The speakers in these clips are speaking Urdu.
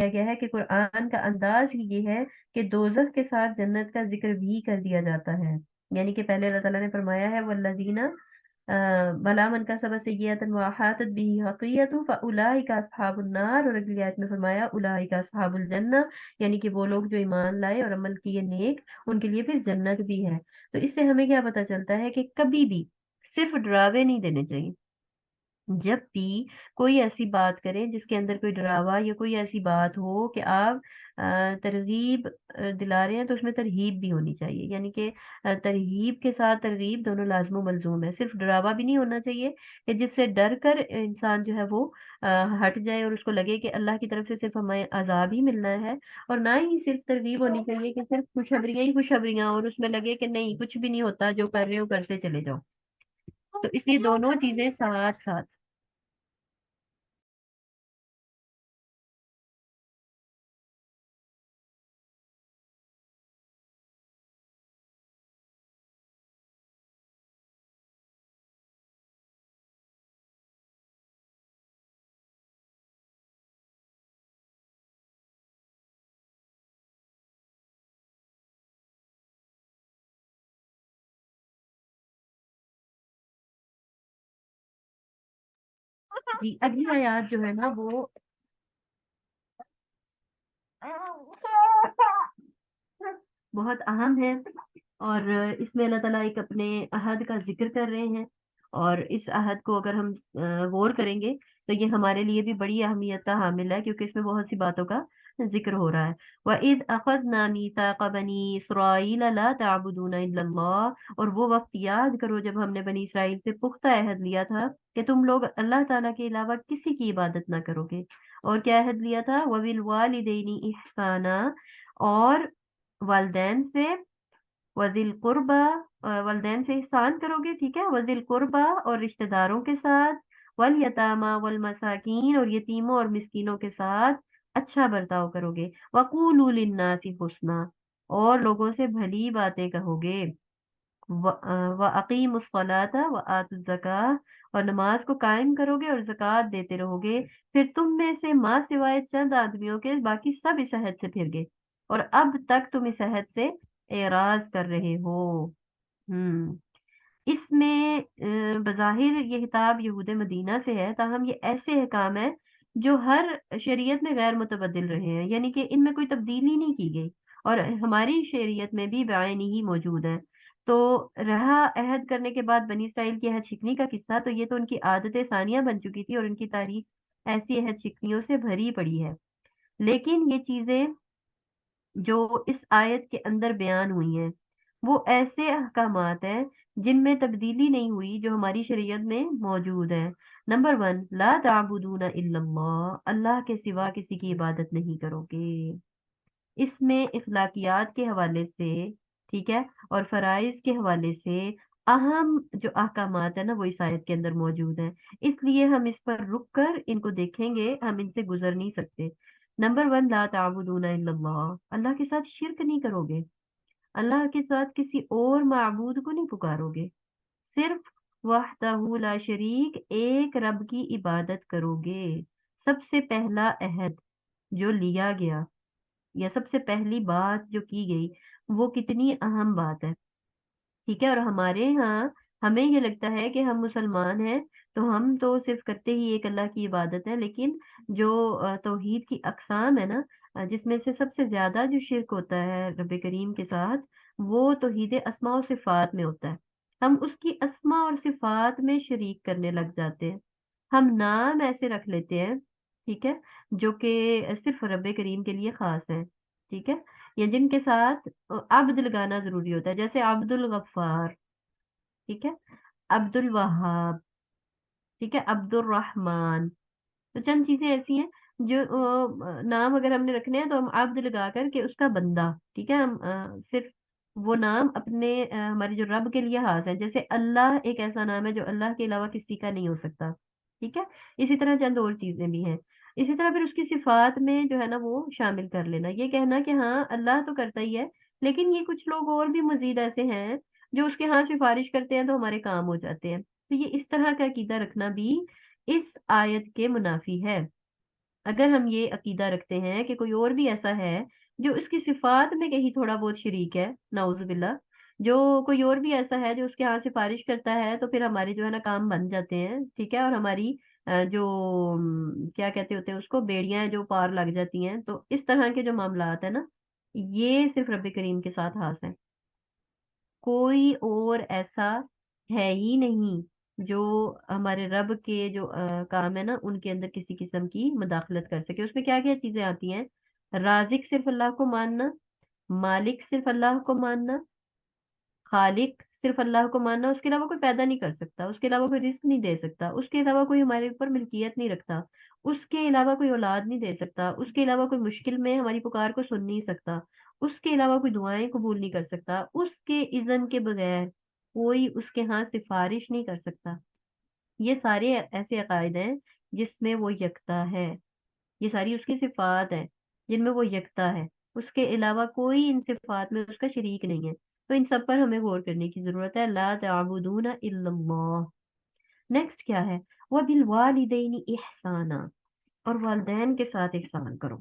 گیا ہے کہ قرآن کا انداز ہی یہ ہے کہ دوزخ کے ساتھ جنت کا ذکر بھی کر دیا جاتا ہے. یعنی کہ پہلے اللہ تعالیٰ نے فرمایا ہے والذین بلا من کسب سیئۃ واحاطت به خطیئۃ فاولئک اصحاب النار، اور اگلی آیت میں فرمایا اولئک اصحاب الجنہ، یعنی کہ وہ لوگ جو ایمان لائے اور عمل کیے نیک ان کے لیے پھر جنت بھی ہے. تو اس سے ہمیں کیا پتہ چلتا ہے کہ کبھی بھی صرف ڈراوے نہیں دینے چاہیے. جب بھی کوئی ایسی بات کرے جس کے اندر کوئی ڈراوا یا کوئی ایسی بات ہو کہ آپ ترغیب دلا رہے ہیں، تو اس میں ترہیب بھی ہونی چاہیے. یعنی کہ ترہیب کے ساتھ ترغیب دونوں لازم و ملزوم ہے. صرف ڈراوا بھی نہیں ہونا چاہیے کہ جس سے ڈر کر انسان جو ہے وہ ہٹ جائے اور اس کو لگے کہ اللہ کی طرف سے صرف ہمیں عذاب ہی ملنا ہے. اور نہ ہی صرف ترغیب ہونی چاہیے کہ صرف خوشخبریاں ہی خوشخبریاں، اور اس میں لگے کہ نہیں کچھ بھی نہیں ہوتا، جو کر رہے ہو کرتے چلے جاؤ. تو اس لیے دونوں چیزیں ساتھ ساتھ. جی اگلی آیات جو ہے نا وہ بہت اہم ہے، اور اس میں اللہ تعالیٰ ایک اپنے عہد کا ذکر کر رہے ہیں. اور اس عہد کو اگر ہم غور کریں گے تو یہ ہمارے لیے بھی بڑی اہمیت کا حامل ہے، کیونکہ اس میں بہت سی باتوں کا ذکر ہو رہا ہے. وَإِذْ أَخَذْنَا مِيثَاقَ بَنِي إِسْرَائِيلَ لَا تَعْبُدُونَ إِلَّا اللَّهَ، اور وہ وقت یاد کرو جب ہم نے بنی اسرائیل سے پختہ عہد لیا تھا کہ تم لوگ اللہ تعالیٰ کے علاوہ کسی کی عبادت نہ کرو گے. اور کیا عہد لیا تھا؟ وَبِالْوَالِدَيْنِ إِحْسَانًا، اور والدین سے وذیل قربا، والدین سے احسان کرو گے، ٹھیک ہے، وذیل قربا اور رشتہ داروں کے ساتھ، والیتاما والمساکین اور یتیموں اور مسکینوں کے ساتھ اچھا برتاؤ کرو گے. وقولوا للناس حسنا، اور لوگوں سے بھلی باتیں کہو گے. وَأَقِیمُوا الصَّلَاةَ وَآتُوا الزَّکَاةَ، اور نماز کو قائم کرو گے اور زکوٰۃ دیتے رہو گے. پھر تم میں سے ماں سوائے چند آدمیوں کے باقی سب اس عہد سے پھر گئے، اور اب تک تم اس عہد سے اعراض کر رہے ہو. ہم اس میں بظاہر یہ خطاب یہود مدینہ سے ہے، تاہم یہ ایسے احکام ہیں جو ہر شریعت میں غیر متبدل رہے ہیں، یعنی کہ ان میں کوئی تبدیلی نہیں کی گئی، اور ہماری شریعت میں بھی بعین ہی موجود ہیں. تو رہا عہد کرنے کے بعد بنی اسرائیل کی عہد شکنی کا قصہ، تو یہ تو ان کی عادت ثانیہ بن چکی تھی، اور ان کی تاریخ ایسی عہد شکنیوں سے بھری پڑی ہے. لیکن یہ چیزیں جو اس آیت کے اندر بیان ہوئی ہیں وہ ایسے احکامات ہیں جن میں تبدیلی نہیں ہوئی، جو ہماری شریعت میں موجود ہیں. نمبر 1، لا تعبدون الا اللہ، اللہ کے سوا کسی کی عبادت نہیں کرو گے. اس میں اخلاقیات کے حوالے سے، ٹھیک ہے، اور فرائض کے حوالے سے اہم جو احکامات ہیں نا وہ اس آیت کے اندر موجود ہیں. اس لیے ہم اس پر رک کر ان کو دیکھیں گے، ہم ان سے گزر نہیں سکتے. نمبر 1، لا تعبدون الا اللہ، اللہ کے ساتھ شرک نہیں کرو گے، اللہ کے ساتھ کسی اور معبود کو نہیں پکارو گے، صرف وحدہ لا شریک ایک رب کی عبادت کرو گے. سب سے پہلا عہد جو لیا گیا یا سب سے پہلی بات جو کی گئی وہ کتنی اہم بات ہے، ٹھیک ہے. اور ہمارے ہاں ہمیں یہ لگتا ہے کہ ہم مسلمان ہیں تو ہم تو صرف کرتے ہی ایک اللہ کی عبادت ہے، لیکن جو توحید کی اقسام ہے نا، جس میں سے سب سے زیادہ جو شرک ہوتا ہے رب کریم کے ساتھ وہ توحید اسماء و صفات میں ہوتا ہے. ہم اس کی اسماء اور صفات میں شریک کرنے لگ جاتے ہیں. ہم نام ایسے رکھ لیتے ہیں، ٹھیک ہے، جو کہ صرف رب کریم کے لیے خاص ہے، ٹھیک ہے، یا جن کے ساتھ عبد لگانا ضروری ہوتا ہے، جیسے عبد الغفار، ٹھیک ہے، عبد الوہاب، ٹھیک ہے، عبد الرحمن. تو چند چیزیں ایسی ہیں جو نام اگر ہم نے رکھنے ہیں تو ہم عبد لگا کر کے اس کا بندہ، ٹھیک ہے، ہم صرف وہ نام اپنے ہمارے جو رب کے لیے خاص ہے. جیسے اللہ ایک ایسا نام ہے جو اللہ کے علاوہ کسی کا نہیں ہو سکتا، ٹھیک ہے. اسی طرح چند اور چیزیں بھی ہیں. اسی طرح پھر اس کی صفات میں جو ہے نا وہ شامل کر لینا، یہ کہنا کہ ہاں اللہ تو کرتا ہی ہے، لیکن یہ کچھ لوگ اور بھی مزید ایسے ہیں جو اس کے ہاں سفارش کرتے ہیں تو ہمارے کام ہو جاتے ہیں. تو یہ اس طرح کا عقیدہ رکھنا بھی اس آیت کے منافی ہے. اگر ہم یہ عقیدہ رکھتے ہیں کہ کوئی اور بھی ایسا ہے جو اس کی صفات میں کہیں تھوڑا بہت شریک ہے، نعوذ باللہ، جو کوئی اور بھی ایسا ہے جو اس کے ہاں سفارش کرتا ہے، تو پھر ہماری جو ہے نا کام بن جاتے ہیں، ٹھیک ہے، اور ہماری جو کیا کہتے ہوتے ہیں اس کو، بیڑیاں جو پار لگ جاتی ہیں. تو اس طرح کے جو معاملات ہیں نا، یہ صرف رب کریم کے ساتھ خاص ہیں. کوئی اور ایسا ہے ہی نہیں جو ہمارے رب کے جو کام ہے نا ان کے اندر کسی قسم کی مداخلت کر سکے. اس میں کیا کیا چیزیں آتی ہیں؟ رازق صرف اللہ کو ماننا، مالک صرف اللہ کو ماننا، خالق صرف اللہ کو ماننا، اس کے علاوہ کوئی پیدا نہیں کر سکتا، اس کے علاوہ کوئی رزق نہیں دے سکتا، اس کے علاوہ کوئی ہمارے اوپر ملکیت نہیں رکھتا، اس کے علاوہ کوئی اولاد نہیں دے سکتا، اس کے علاوہ کوئی مشکل میں ہماری پکار کو سن نہیں سکتا، اس کے علاوہ کوئی دعائیں قبول نہیں کر سکتا، اس کے اذن کے بغیر کوئی اس کے ہاں سفارش نہیں کر سکتا. یہ سارے ایسے عقائد ہیں جس میں وہ یکتا ہے. یہ ساری اس کی صفات ہیں جن میں وہ یکتا ہے. اس کے علاوہ کوئی ان صفات میں اس کا شریک نہیں ہے. تو ان سب پر ہمیں غور کرنے کی ضرورت ہے. لا تعبدون الا اللہ. نیکسٹ کیا ہے؟ وَبِالْوَالِدَيْنِ احسانا، اور والدین کے ساتھ احسان کرو.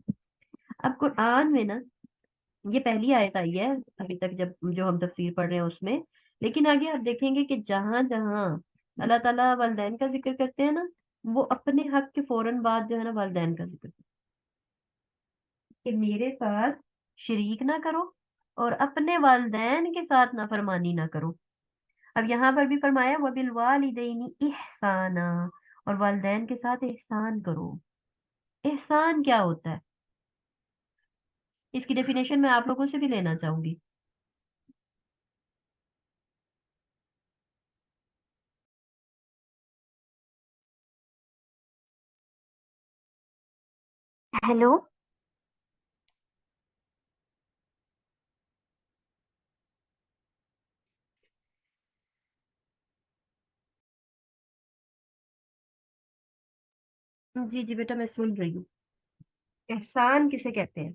اب قرآن میں نا یہ پہلی آیت آئی ہے ابھی تک جب جو ہم تفسیر پڑھ رہے ہیں اس میں، لیکن آگے آپ دیکھیں گے کہ جہاں جہاں اللہ تعالیٰ والدین کا ذکر کرتے ہیں نا، وہ اپنے حق کے فوراً بعد جو ہے نا والدین کا ذکر کرتے ہیں کہ میرے ساتھ شریک نہ کرو اور اپنے والدین کے ساتھ نافرمانی نہ کرو. اب یہاں پر بھی فرمایا وَبِالْوَالِدَيْنِ احسانا، اور والدین کے ساتھ احسان کرو. احسان کیا ہوتا ہے؟ اس کی ڈیفینیشن میں آپ لوگوں سے بھی لینا چاہوں گی. ہیلو. جی جی بیٹا میں سن رہی ہوں. احسان کسے کہتے ہیں؟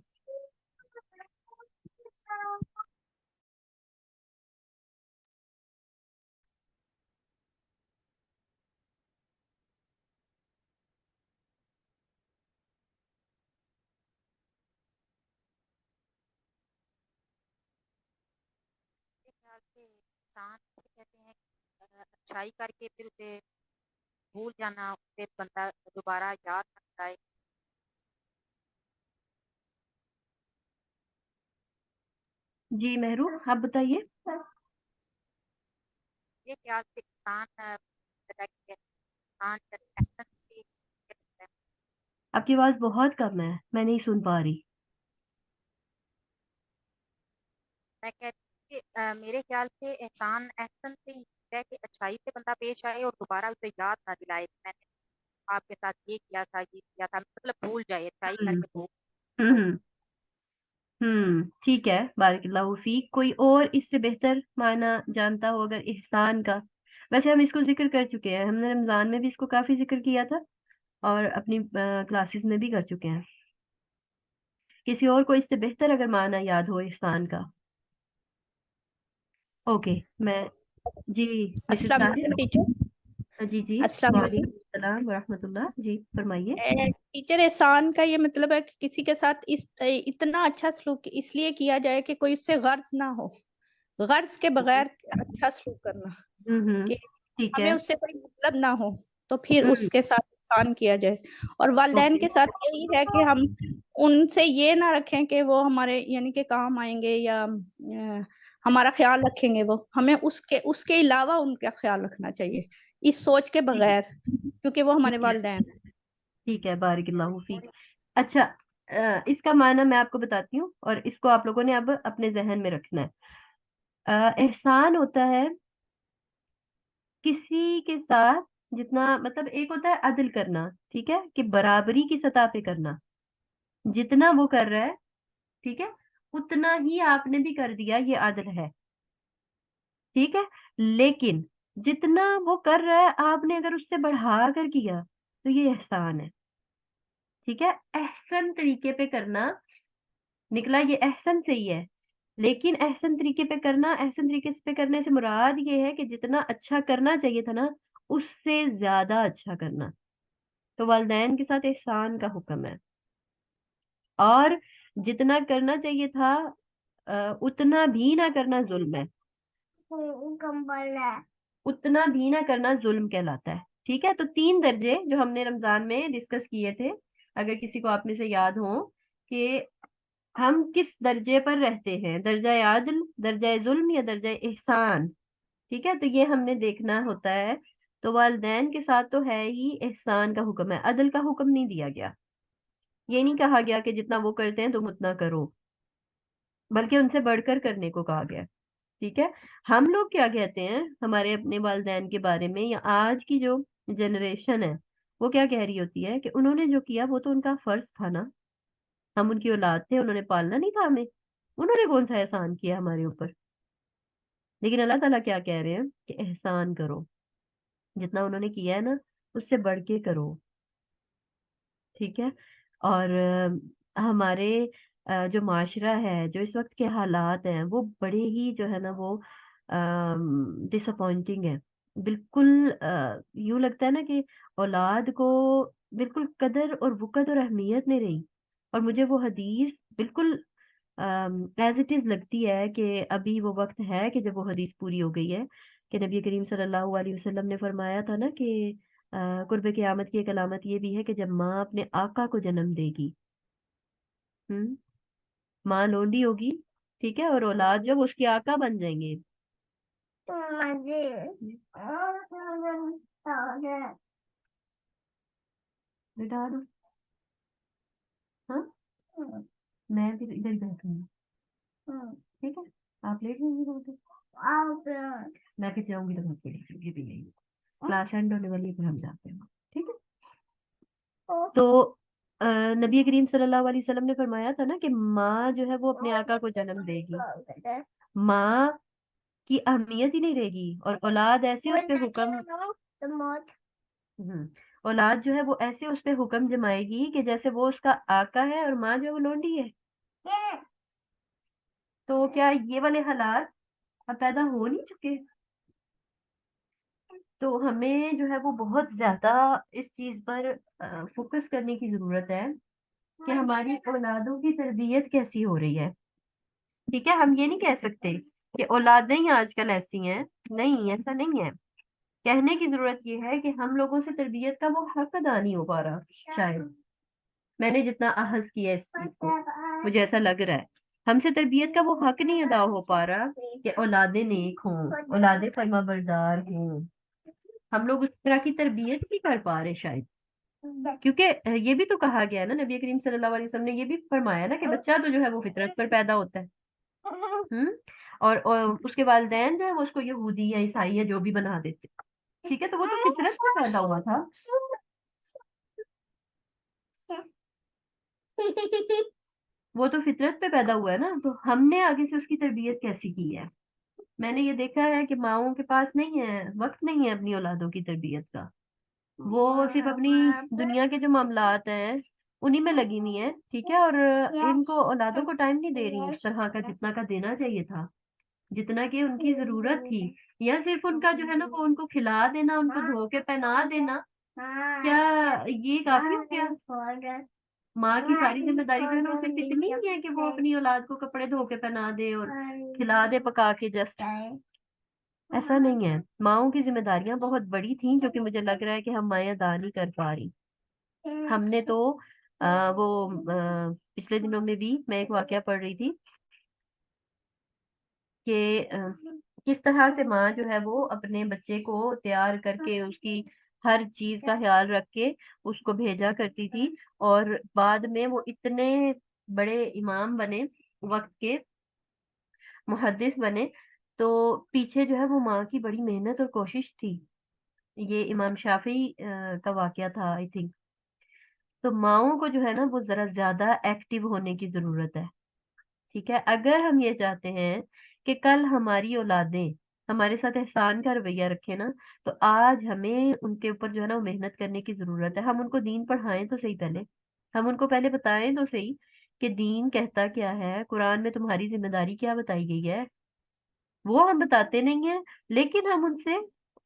میرے خیال سے انسان سے کہتے ہیں اچھائی کر کے پھر اسے بھول جانا، اسے بندہ دوبارہ یاد نہ کرائے. جی مہرو آپ بتائیے. میرے خیال سے انسان انسان احسن سے کہتا ہے. آپ کی آواز بہت کم ہے، میں نہیں سن پا رہی. میں کہتی ہوں کہ میرے خیال سے احسان احسن سے ہی ہے کہ اچھائی سے بندہ پیش آئے اور دوبارہ اسے یاد نہ دلائے کہ میں نے آپ کے ساتھ یہ کیا تھا یہ کیا تھا، مطلب بھول جائے، اچھائی کر ہوں کے بھول. تو ہوں ٹھیک ہے. بارک اللہ فیک. کوئی اور اس سے بہتر معنی جانتا ہو اگر احسان کا؟ ویسے ہم اس کو ذکر کر چکے ہیں، ہم نے رمضان میں بھی اس کو کافی ذکر کیا تھا اور اپنی کلاسز میں بھی کر چکے ہیں. کسی اور کو اس سے بہتر اگر معنی یاد ہو احسان کا؟ اوکے میں جی مسز السلام علیکم طاہر. ٹیچر. جی جی السلام علیکم. وعلیکم السلام ورحمۃ اللہ. جی فرمائیے. ٹیچر احسان کا یہ مطلب ہے کہ کسی کے ساتھ اتنا اچھا سلوک اس لیے کیا جائے کہ کوئی اس سے غرض نہ ہو، غرض کے بغیر اچھا سلوک کرنا، ہوں کہ ٹھیک ہے. ہمیں اس سے کوئی مطلب نہ ہو تو پھر ہوں اس کے ساتھ احسان کیا جائے. اور والدین اوکے. کے ساتھ یہی ہے کہ ہم ان سے یہ نہ رکھیں کہ وہ ہمارے یعنی کہ کام آئیں گے یا ہمارا خیال رکھیں گے، وہ ہمیں اس کے علاوہ ان کا خیال رکھنا چاہیے اس سوچ کے بغیر، کیونکہ وہ ہمارے ٹھیک ہے والدین. ٹھیک ہے بارک اللہ فیک. اچھا اس کا معنی میں آپ کو بتاتی ہوں اور اس کو آپ لوگوں نے اب اپنے ذہن میں رکھنا ہے. احسان ہوتا ہے کسی کے ساتھ جتنا، مطلب ایک ہوتا ہے عدل کرنا، ٹھیک ہے، کہ برابری کی سطح پہ کرنا، جتنا وہ کر رہا ہے ٹھیک ہے اتنا ہی آپ نے بھی کر دیا، یہ عدل ہے. ٹھیک ہے. لیکن جتنا وہ کر رہا ہے آپ نے اگر اس سے بڑھا کر کیا تو یہ احسان ہے. ٹھیک ہے. احسن طریقے پہ کرنا نکلا یہ احسن سے ہی ہے، لیکن احسن طریقے پہ کرنا، احسن طریقے پہ کرنے سے مراد یہ ہے کہ جتنا اچھا کرنا چاہیے تھا نا اس سے زیادہ اچھا کرنا. تو والدین کے ساتھ احسان کا حکم ہے، اور جتنا کرنا چاہیے تھا اتنا بھی نہ کرنا ظلم ہے، اتنا بھی نہ کرنا ظلم کہلاتا ہے. ٹھیک ہے، تو 3 درجے جو ہم نے رمضان میں ڈسکس کیے تھے، اگر کسی کو آپ میں سے یاد ہو کہ ہم کس درجے پر رہتے ہیں، درجہ عادل، درجہ ظلم یا درجہ احسان. ٹھیک ہے، تو یہ ہم نے دیکھنا ہوتا ہے. تو والدین کے ساتھ تو ہے ہی احسان کا حکم ہے، عدل کا حکم نہیں دیا گیا. یہ نہیں کہا گیا کہ جتنا وہ کرتے ہیں تم اتنا کرو، بلکہ ان سے بڑھ کر کرنے کو کہا گیا. ٹھیک ہے، ہم لوگ کیا کہتے ہیں ہمارے اپنے والدین کے بارے میں، یا آج کی جو جنریشن ہے وہ کیا کہہ رہی ہوتی ہے کہ انہوں نے جو کیا وہ تو ان کا فرض تھا نا، ہم ان کی اولاد تھے، انہوں نے پالنا نہیں تھا ہمیں، انہوں نے کون سا احسان کیا ہمارے اوپر. لیکن اللہ تعالیٰ کیا کہہ رہے ہیں کہ احسان کرو، جتنا انہوں نے کیا ہے نا اس سے بڑھ کے کرو. ٹھیک ہے، اور ہمارے جو معاشرہ ہے، جو اس وقت کے حالات ہیں، وہ بڑے ہی جو ہے نا وہ ڈس اپوائنٹنگ ہے. بالکل یوں لگتا ہے نا کہ اولاد کو بالکل قدر اور وقت اور اہمیت نہیں رہی. اور مجھے وہ حدیث بالکل ایز اٹ از لگتی ہے کہ ابھی وہ وقت ہے کہ جب وہ حدیث پوری ہو گئی ہے، کہ نبی کریم صلی اللہ علیہ وسلم نے فرمایا تھا نا کہ قرب قیامت کی ایک علامت یہ بھی ہے کہ جب ماں اپنے آقا کو جنم دے گی، ماں لونڈی ہوگی، ٹھیک ہے، اور اولاد جب اس کے آقا بن جائیں گے. بیٹا آ دو. ہاں میں پھر ادھر ہی بیٹھوں گی، ٹھیک ہے، آپ لیٹ جائیں گے، میں پھر جاؤں گی تو گھر پہ یہ بھی نہیں کلاس اینڈ ہونے والی ہے، پھر ہم جاتے ہیں. ٹھیک ہے، تو نبی کریم صلی اللہ علیہ وسلم نے فرمایا تھا نا کہ ماں جو ہے وہ اپنے آقا کو جنم دے گی، ماں کی اہمیت ہی نہیں رہے گی، اور اولاد ایسے اس پہ حکم اولاد جو ہے وہ ایسے اس پہ حکم جمائے گی کہ جیسے وہ اس کا آقا ہے اور ماں جو ہے وہ لونڈی ہے. تو کیا یہ والے حالات اب پیدا ہو نہیں چکے؟ تو ہمیں جو ہے وہ بہت زیادہ اس چیز پر فوکس کرنے کی ضرورت ہے کہ ہماری اولادوں کی تربیت کیسی ہو رہی ہے. ٹھیک ہے، ہم یہ نہیں کہہ سکتے کہ اولادیں ہی آج کل ایسی ہیں، نہیں، ایسا نہیں ہے. کہنے کی ضرورت یہ ہے کہ ہم لوگوں سے تربیت کا وہ حق ادا نہیں ہو پا رہا. شاید میں نے جتنا اخذ کیا اس چیز کو، مجھے ایسا لگ رہا ہے ہم سے تربیت کا وہ حق نہیں ادا ہو پا رہا کہ اولادیں نیک ہوں، اولادیں فرما بردار ہوں. ہم لوگ اس طرح کی تربیت نہیں کر پا رہے شاید، کیونکہ یہ بھی تو کہا گیا نا، نبی کریم صلی اللہ علیہ وسلم نے یہ بھی فرمایا نا کہ بچہ تو جو ہے وہ فطرت پر پیدا ہوتا ہے. اور اس کے والدین جو ہے وہ اس کو یہودی یا عیسائی یا جو بھی بنا دیتے. ٹھیک ہے، تو وہ تو فطرت سے پیدا ہوا تھا. وہ تو فطرت پہ پیدا ہوا ہے نا، تو ہم نے آگے سے اس کی تربیت کیسی کی ہے؟ میں نے یہ دیکھا ہے کہ ماؤں کے پاس نہیں ہے وقت، نہیں ہے اپنی اولادوں کی تربیت کا. وہ صرف اپنی دنیا کے جو معاملات ہیں انہی میں لگی ہوئی ہیں. ٹھیک ہے، اور ان کو اولادوں کو ٹائم نہیں دے رہی اس طرح کا جتنا کا دینا چاہیے تھا، جتنا کہ ان کی ضرورت تھی. یا صرف ان کا جو ہے نا وہ ان کو کھلا دینا، ان کو دھو کے پہنا دینا، کیا یہ کافی ہو گیا؟ ماں کی ساری ذمہ داری جو ہے نا وہ صرف اتنی ہی ہے کہ وہ اپنی اولاد کو کپڑے دھو کے پہنا دے اور کھلا دے پکا کے جسٹ. ایسا نہیں ہے، ماؤں کی ذمہ داریاں بہت بڑی تھیں جو کہ مجھے لگ رہا ہے کہ ہم مائیں ادا نہیں کر پا رہی. ہم نے تو وہ پچھلے دنوں میں بھی میں ایک واقعہ پڑھ رہی تھی کہ کس طرح سے ماں جو ہے وہ اپنے بچے کو تیار کر کے اس کی ہر چیز کا خیال رکھ کے اس کو بھیجا کرتی تھی، اور بعد میں وہ اتنے بڑے امام بنے، وقت کے محدث بنے. تو پیچھے جو ہے وہ ماں کی بڑی محنت اور کوشش تھی. یہ امام شافعی کا واقعہ تھا آئی تھنک. تو ماؤں کو جو ہے نا وہ ذرا زیادہ ایکٹیو ہونے کی ضرورت ہے. ٹھیک ہے، اگر ہم یہ چاہتے ہیں کہ کل ہماری اولادیں ہمارے ساتھ احسان کا رویہ رکھے نا، تو آج ہمیں ان کے اوپر جو ہے نا وہ محنت کرنے کی ضرورت ہے. ہم ان کو دین پڑھائیں تو صحیح، پہلے ہم ان کو پہلے بتائیں تو صحیح کہ دین کہتا کیا ہے، قرآن میں تمہاری ذمہ داری کیا بتائی گئی ہے. وہ ہم بتاتے نہیں ہیں، لیکن ہم ان سے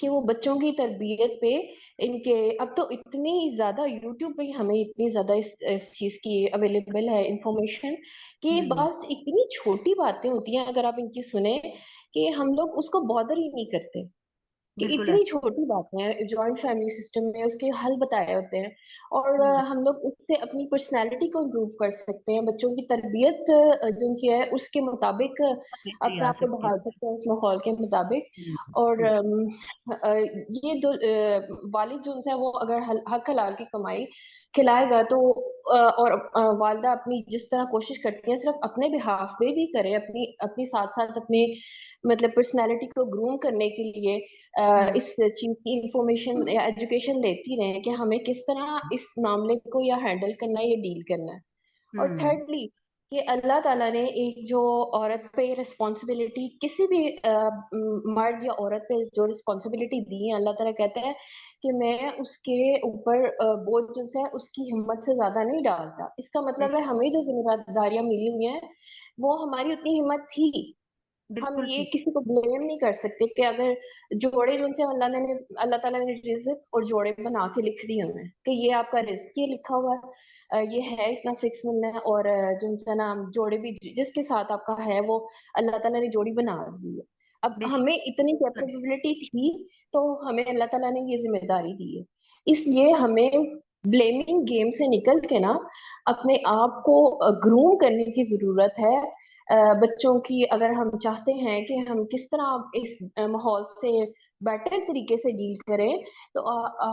کہ وہ بچوں کی تربیت پہ ان کے اب تو اتنی زیادہ یوٹیوب پہ ہمیں اتنی زیادہ اس چیز کی اویلیبل ہے انفارمیشن کہ بعض اتنی چھوٹی باتیں ہوتی ہیں اگر آپ ان کی سنیں کہ ہم لوگ اس کو بادر ہی نہیں کرتے کہ بالکل اتنی ایسا چھوٹی باتیں ہیں جوائنٹ فیملی سسٹم میں اس کے حل بتائے ہوتے ہیں اور ہم لوگ اس سے اپنی پرسنالٹی کو امپروو کر سکتے ہیں بچوں کی تربیت جو سی ہے اس کے مطابق بھی اپنے آ آپ کو سکتے ڈھال سکتے ہیں اس ماحول کے مطابق اور ہیں۔ یہ دو والد جو ہے وہ اگر حق حلال کی کمائی کھلائے گا تو اور والدہ اپنی جس طرح کوشش کرتی ہیں صرف اپنے بہاف پہ بھی کرے اپنی ساتھ ساتھ اپنے مطلب پرسنالٹی کو گروم کرنے کے لیے اس چیز کی انفارمیشن یا ایجوکیشن لیتی رہیں کہ ہمیں کس طرح اس معاملے کو یا ہینڈل کرنا ہے یا ڈیل کرنا ہے اور تھرڈلی کہ اللہ تعالیٰ نے ایک جو عورت پہ رسپانسبلٹی کسی بھی مرد یا عورت پہ جو رسپانسبلٹی دی ہے اللہ تعالیٰ کہتا ہے کہ میں اس کے اوپر بوجھ جو ہے اس کی ہمت سے زیادہ نہیں ڈالتا اس کا مطلب ہے ہمیں جو ذمہ داریاں ملی ہوئی ہیں وہ ہماری اتنی ہمت تھی ہم بالکل یہ ٹھیک، کسی کو بلیم نہیں کر سکتے کہ اگر جوڑے جو سے اللہ تعالیٰ نے رزق اور جوڑے بنا کے لکھ دیے ہمیں کہ یہ آپ کا رزق یہ لکھا ہوا ہے یہ ہے اتنا فکس ملنا ہے اور جو سے نا جوڑے بھی جس کے ساتھ آپ کا ہے وہ اللہ تعالیٰ نے جوڑی بنا دی ہے اب بے ہمیں اتنی شک، کیپیبلٹی تھی تو ہمیں اللہ تعالیٰ نے یہ ذمہ داری دی ہے اس لیے ہمیں بلیمنگ گیم سے نکل کے نا اپنے آپ کو گروم کرنے کی ضرورت ہے بچوں کی اگر ہم چاہتے ہیں کہ ہم کس طرح اس ماحول سے بیٹر طریقے سے ڈیل کریں تو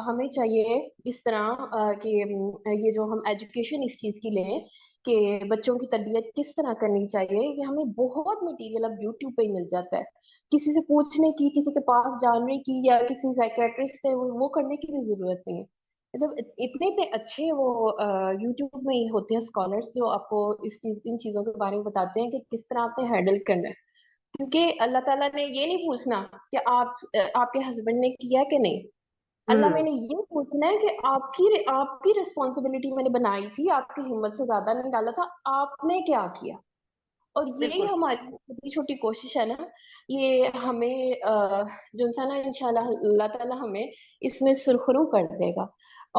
ہمیں چاہیے اس طرح کہ یہ جو ہم ایجوکیشن اس چیز کی لیں کہ بچوں کی تربیت کس طرح کرنی چاہیے کہ ہمیں بہت مٹیریل اب یوٹیوب پہ ہی مل جاتا ہے کسی سے پوچھنے کی کسی کے پاس جاننے کی یا کسی سائیکیٹرسٹ سے وہ کرنے کی بھی ضرورت نہیں ہے مطلب اتنے اتنے اچھے وہ یوٹیوب میں ہی ہوتے ہیں اسکالرس جو آپ کو ان چیزوں کے بارے میں بتاتے ہیں کہ کس طرح آپ نے ہینڈل کرنا ہے کیونکہ اللہ تعالیٰ نے یہ نہیں پوچھنا کہ آپ کے ہسبینڈ نے کیا کہ نہیں اللہ میں نے یہ پوچھنا ہے کہ آپ کی رسپانسبلٹی میں نے بنائی تھی آپ کی ہمت سے زیادہ نہیں ڈالا تھا آپ نے کیا کیا اور یہی بالکل ہماری چھوٹی چھوٹی کوشش ہے نا یہ ہمیں جو انسان ہے انشاءاللہ اللہ تعالیٰ ہمیں اس میں سرخرو کر دے گا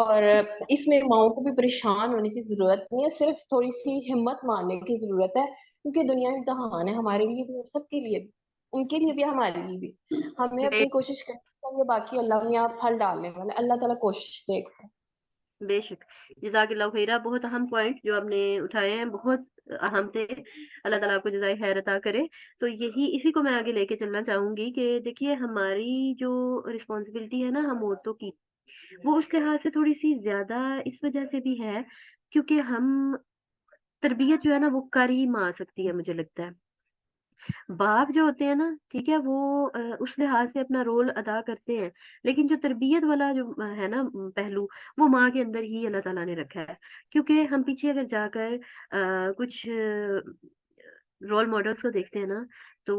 اور اس میں ماؤں کو بھی پریشان ہونے کی ضرورت نہیں ہے صرف تھوڑی سی ہمت مارنے کی ضرورت ہے کیونکہ دنیا امتحان ہے ہمارے لیے بھی اور سب کے لیے بھی ان کے لیے بھی ہمارے لیے بھی ہمیں بے اپنی کوشش کرنی چاہیے باقی اللہ میں آپ پھل ڈالنے والے اللہ تعالیٰ کوشش دیکھتے ہیں بے شک، جزاک اللہ خیرہ، بہت اہم پوائنٹ جو آپ نے اٹھائے ہیں، بہت اہم تھے۔ اللہ تعالیٰ آپ کو جزائے خیر عطا کرے۔ تو اسی کو میں آگے لے کے چلنا چاہوں گی کہ دیکھیے ہماری جو رسپانسبلٹی ہے نا ہم عورتوں کی، وہ اس لحاظ سے تھوڑی سی زیادہ اس وجہ سے بھی ہے کیونکہ ہم تربیت جو ہے نا وہ کر ہی ماں سکتی ہے مجھے لگتا ہے۔ باپ جو ہوتے ہیں نا ٹھیک ہے وہ اس لحاظ سے اپنا رول ادا کرتے ہیں، لیکن جو تربیت والا جو ہے نا پہلو، وہ ماں کے اندر ہی اللہ تعالیٰ نے رکھا ہے۔ کیونکہ ہم پیچھے اگر جا کر کچھ رول ماڈلس کو دیکھتے ہیں نا تو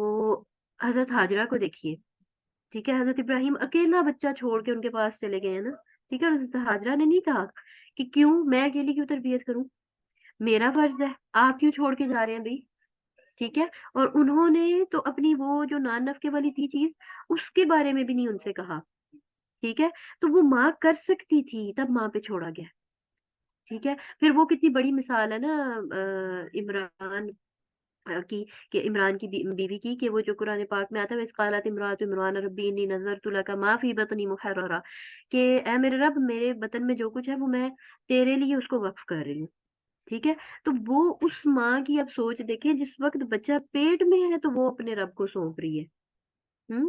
حضرت ہاجرہ کو دیکھیے، ٹھیک ہے، حضرت ابراہیم اکیلا بچہ چھوڑ کے ان کے پاس چلے گئے ہیں نا، ٹھیک ہے، حضرت ہاجرہ نے نہیں کہا کہ کیوں میں اکیلی کیوں تربیت کروں، میرا فرض ہے، آپ کیوں چھوڑ کے جا رہے ہیں بھائی، ٹھیک ہے۔ اور انہوں نے تو اپنی وہ جو نان نفقے والی تھی چیز اس کے بارے میں بھی نہیں ان سے کہا، ٹھیک ہے، تو وہ ماں کر سکتی تھی تب ماں پہ چھوڑا گیا، ٹھیک ہے۔ پھر وہ کتنی بڑی مثال ہے نا عمران کی، کہ عمران کی بیوی کی، کہ وہ جو قرآن پاک میں آتا ہے اس قالت امرات عمران ربی انی نظرت لک ما فی بطنی محررا، کہ اے میرے رب میرے بطن میں جو کچھ ہے وہ میں تیرے لیے اس کو وقف کر رہی ہوں، ٹھیک ہے۔ تو وہ اس ماں کی اب سوچ دیکھیں جس وقت بچہ پیٹ میں ہے تو وہ اپنے رب کو سونپ رہی ہے،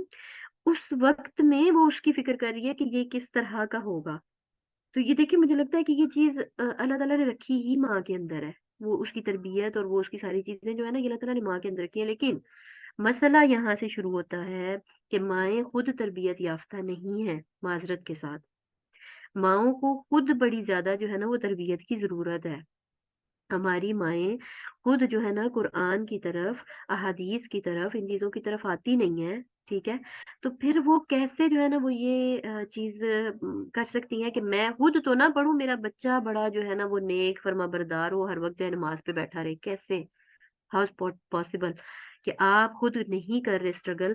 اس وقت میں وہ اس کی فکر کر رہی ہے کہ یہ کس طرح کا ہوگا۔ تو یہ دیکھیں مجھے لگتا ہے کہ یہ چیز اللہ تعالیٰ نے رکھی ہی ماں کے اندر ہے، وہ اس کی تربیت اور وہ اس کی ساری چیزیں جو ہے نا یہ اللہ تعالیٰ نے ماں کے اندر رکھی ہیں، لیکن مسئلہ یہاں سے شروع ہوتا ہے کہ مائیں خود تربیت یافتہ نہیں ہیں، معذرت کے ساتھ ماؤں کو خود بڑی زیادہ جو ہے نا وہ تربیت کی ضرورت ہے۔ ہماری مائیں خود جو ہے نا قرآن کی طرف، احادیث کی طرف، ان چیزوں کی طرف آتی نہیں ہیں، ٹھیک ہے، تو پھر وہ کیسے جو ہے نا وہ یہ چیز کر سکتی ہیں کہ میں خود تو نہ پڑھوں، میرا بچہ بڑا جو ہے نا وہ نیک فرما بردار ہو، ہر وقت جو ہے نماز پہ بیٹھا رہے، کیسے، ہاؤ پاسبل کہ آپ خود نہیں کر رہے اسٹرگل،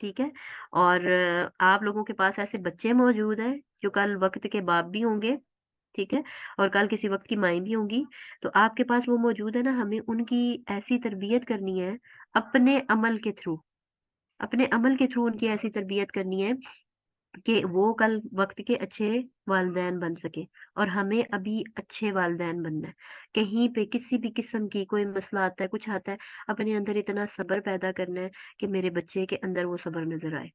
ٹھیک ہے؟ اور آپ لوگوں کے پاس ایسے بچے موجود ہیں جو کل وقت کے باپ بھی ہوں گے، ٹھیک ہے، اور کل کسی وقت کی مائیں بھی ہوں گی، تو آپ کے پاس وہ موجود ہے نا، ہمیں ان کی ایسی تربیت کرنی ہے اپنے عمل کے تھرو، اپنے عمل کے تھرو ان کی ایسی تربیت کرنی ہے کہ وہ کل وقت کے اچھے والدین بن سکے، اور ہمیں ابھی اچھے والدین بننا ہے۔ کہیں پہ کسی بھی قسم کی کوئی مسئلہ آتا ہے، کچھ آتا ہے، اپنے اندر اتنا صبر پیدا کرنا ہے کہ میرے بچے کے اندر وہ صبر نظر آئے۔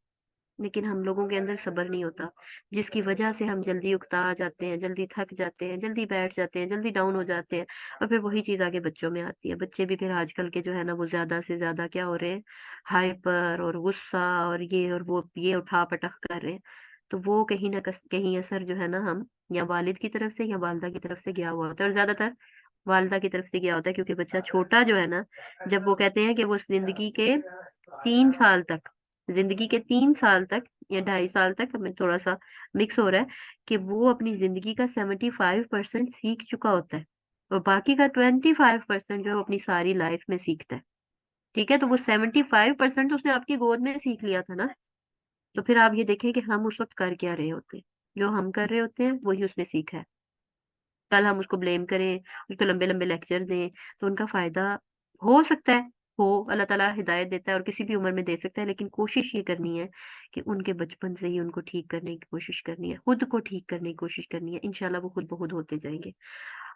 لیکن ہم لوگوں کے اندر صبر نہیں ہوتا، جس کی وجہ سے ہم جلدی اکتا جاتے ہیں، جلدی تھک جاتے ہیں، جلدی بیٹھ جاتے ہیں، جلدی ڈاؤن ہو جاتے ہیں، اور پھر وہی چیز آگے بچوں میں آتی ہے۔ بچے بھی پھر آج کل کے جو ہے نا وہ زیادہ سے زیادہ کیا ہو رہے ہیں، ہائپر اور غصہ اور یہ اور وہ یہ اٹھا پٹخ کر رہے ہیں، تو وہ کہیں نہ کہیں اثر جو ہے نا ہم یا والد کی طرف سے یا والدہ کی طرف سے گیا ہوا ہوتا ہے، اور زیادہ تر والدہ کی طرف سے گیا ہوتا ہے، کیونکہ بچہ چھوٹا جو ہے نا، جب وہ کہتے ہیں کہ وہ زندگی کے 3 سال تک، زندگی کے 3 سال تک یا 2.5 سال تک، ہمیں تھوڑا سا مکس ہو رہا ہے کہ وہ اپنی زندگی کا 75% سیکھ چکا ہوتا ہے، اور باقی کا 25% جو ہے وہ اپنی ساری لائف میں سیکھتا ہے، ٹھیک ہے؟ تو وہ 75% اس نے آپ کی گود میں سیکھ لیا تھا نا، تو پھر آپ یہ دیکھیں کہ ہم اس وقت کر کیا رہے ہوتے ہیں، جو ہم کر رہے ہوتے ہیں وہی اس نے سیکھا ہے۔ کل ہم اس کو بلیم کریں، اس کو لمبے لمبے لیکچر دیں، تو ان کا فائدہ ہو سکتا ہے، ہو، اللہ تعالیٰ ہدایت دیتا ہے اور کسی بھی عمر میں دے سکتا ہے، لیکن کوشش یہ کرنی ہے کہ ان کے بچپن سے ہی ان کو ٹھیک کرنے کی کوشش کرنی ہے، خود کو ٹھیک کرنے کی کوشش کرنی ہے، انشاءاللہ وہ خود بخود ہوتے جائیں گے۔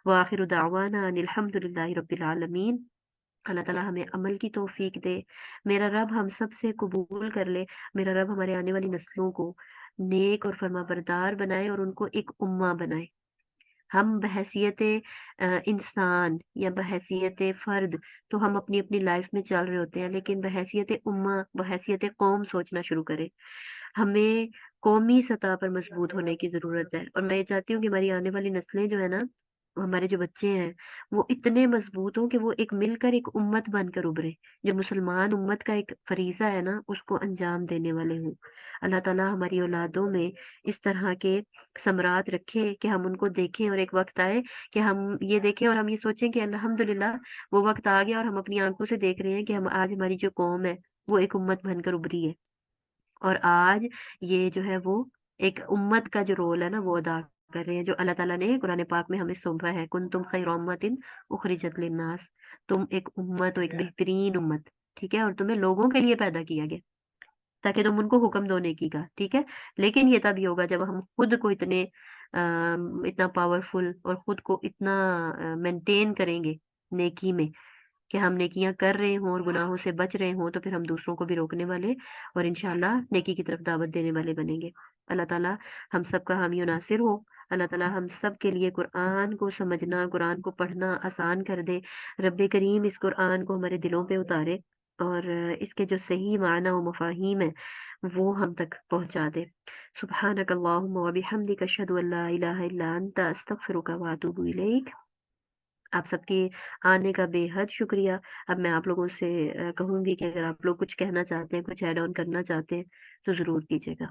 وآخر دعوانا ان الحمد للہ رب العالمین۔ اللہ تعالیٰ ہمیں عمل کی توفیق دے، میرا رب ہم سب سے قبول کر لے، میرا رب ہمارے آنے والی نسلوں کو نیک اور فرما بردار بنائے اور ان کو ایک امہ بنائے۔ ہم بحیثیت انسان یا بحیثیت فرد تو ہم اپنی اپنی لائف میں چل رہے ہوتے ہیں، لیکن بحیثیت امہ، بحیثیت قوم سوچنا شروع کرے۔ ہمیں قومی سطح پر مضبوط ہونے کی ضرورت ہے، اور میں یہ چاہتی ہوں کہ ہماری آنے والی نسلیں جو ہے نا، ہمارے جو بچے ہیں وہ اتنے مضبوط ہوں کہ وہ ایک مل کر ایک امت بن کر ابھرے، جو مسلمان امت کا ایک فریضہ ہے نا اس کو انجام دینے والے ہوں۔ اللہ تعالیٰ ہماری اولادوں میں اس طرح کے ثمرات رکھے کہ ہم ان کو دیکھیں، اور ایک وقت آئے کہ ہم یہ دیکھیں اور ہم یہ سوچیں کہ الحمدللہ وہ وقت آ گیا اور ہم اپنی آنکھوں سے دیکھ رہے ہیں کہ ہم آج ہماری جو قوم ہے وہ ایک امت بن کر ابھری ہے، اور آج یہ جو ہے وہ ایک امت کا جو رول ہے نا وہ ادا کر رہے ہیں، جو اللہ تعالیٰ نے قرآن پاک میں ہمیں سونپا ہے، کنتم خیر امت اخرجت للناس، تم ایک امت ہو، ایک بہترین امت، ٹھیک ہے، اور تمہیں لوگوں کے لیے پیدا کیا گیا تاکہ تم ان کو حکم دو نیکی کا، ٹھیک ہے؟ لیکن یہ تب ہی ہوگا جب ہم خود کو اتنا پاورفل اور خود کو اتنا مینٹین کریں گے نیکی میں کہ ہم نیکیاں کر رہے ہوں اور گناہوں سے بچ رہے ہوں، تو پھر ہم دوسروں کو بھی روکنے والے اور انشاءاللہ نیکی کی طرف دعوت دینے والے بنیں گے۔ اللہ تعالیٰ ہم سب کا حامی و ناصر ہو، اللہ تعالیٰ ہم سب کے لیے قرآن کو سمجھنا، قرآن کو پڑھنا آسان کر دے، رب کریم اس قرآن کو ہمارے دلوں پہ اتارے، اور اس کے جو صحیح معنی و مفاہیم ہے وہ ہم تک پہنچا دے۔ سبحانک اللہم و بحمدک اشہد ان لا الہ الا انت استغفرک و اتوب الیک۔ آپ سب کے آنے کا بے حد شکریہ۔ اب میں آپ لوگوں سے کہوں گی کہ اگر آپ لوگ کچھ کہنا چاہتے ہیں، کچھ ایڈ آن کرنا چاہتے ہیں تو ضرور کیجیے گا۔